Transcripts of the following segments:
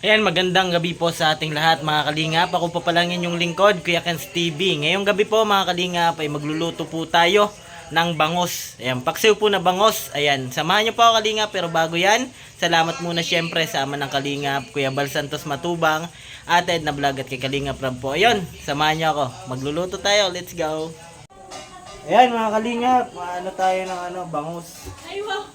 Ayan, magandang gabi po sa ating lahat mga kalingap. Ako po pala inyong lingkod, Kuya Ken's TV. Ngayong gabi po mga kalingap ay magluluto po tayo ng bangos. Ayan, paksiw po na bangos. Ayan, samahan niyo po ako kalingap. Pero bago yan, salamat muna syempre sa ama ng kalingap, Kuya Bal Santos Matubang, Ate Edna Vlog at kay Kalingap Ram po. Ayun, samahan niyo ako. Magluluto tayo. Let's go. Ayan mga kalingap, maano tayo ng bangos. Ay, wow.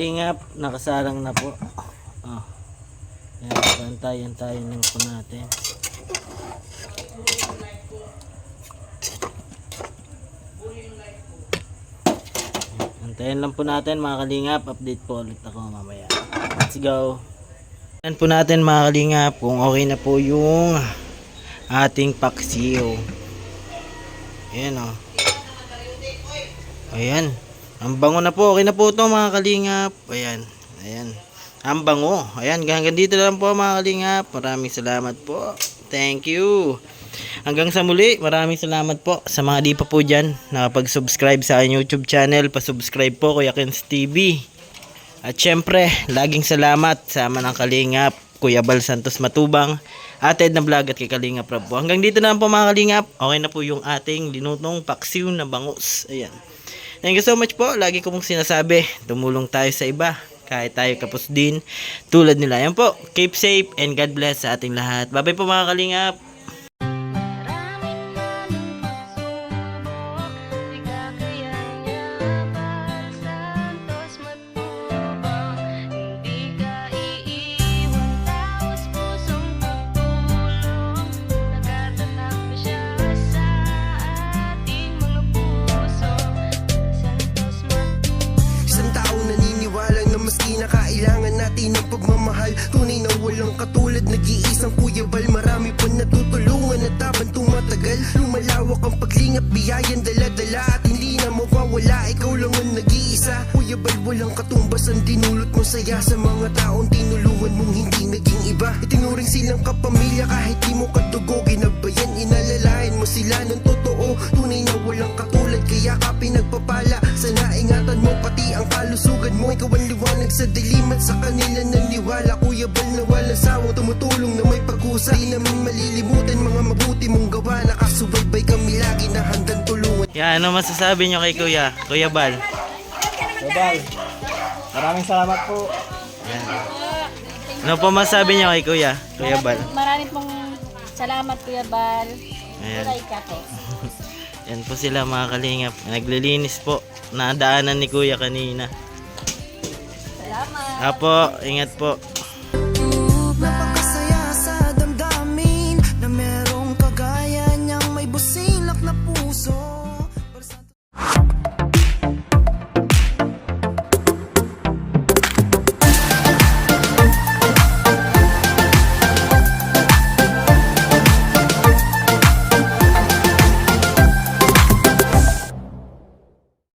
kalingap, nakasarang na po. Oh. Yan, antayin lang po natin. Antayin lang po natin mga kalingap. Update po ulit ako mamaya. Let's go. Tignan po natin mga kalingap kung okay na po yung ating paksiw. Ayan o. Ayan. Ang bango na po. Okay na po ito mga kalingap. Ayan. Ayan. Ang bango. Ayan. Hanggang dito lang po mga kalingap. Maraming salamat po. Thank you. Hanggang sa muli. Maraming salamat po sa mga di pa po dyan nakapag-subscribe sa aking YouTube channel. Pa-subscribe po Kuya Ken's TV. At syempre, laging salamat sa ama ng kalingap. Kuya Bal Santos Matubang. Ated na vlog at kay Kalingap Rab po. Hanggang dito na lang po mga kalingap. Okay na po yung ating linutong paksiw na bangus. Ayan. Thank you so much po. Lagi ko pong sinasabi, tumulong tayo sa iba. Kahit tayo kapos din. Tulad nila. Ayan po. Keep safe and God bless sa ating lahat. Bye-bye po mga kalingap. Kailangan natin ng pagmamahal. Tunay na walang katulad. Nag-iisang Kuya Bal. Marami pa natutulungan at habang tumatagal lumalawak ang paglingap. Biyayan dala-dala at hindi na mawawala. Ikaw lang ang nag-iisa. Kuya Bal, walang katumbas ang dinulot mo saya sa mga taong tinulungan mong hindi naging iba. Itinuring silang kapamilya kahit di mo kadugo. Ginabayan, inalalayan mo sila ng totoo. Tunay na walang katulad kaya ka pinagpapala. Sana ingatan mo pati ang kalusugan mo. Ikaw ang liwanag sa dilim at sa kanila naniwala. Kuya Bal na walang sawang tumutulong na may pag-usa. Di namin malilimutan mga mabuti mong gawa. Nakasubaybay kami lagi na handang tulungan. Yan, ano masasabi nyo kay Kuya? Kuya Bal. Kuya Bal, maraming salamat po. Yan. Ano po masasabi nyo kay Kuya? Kuya Bal. Maraming pong salamat Kuya Bal. Ayan. Kulay ka po. Yan po sila mga kalingap. Naglilinis po. Nadaanan ni Kuya kanina. Salamat. Apo, ingat po.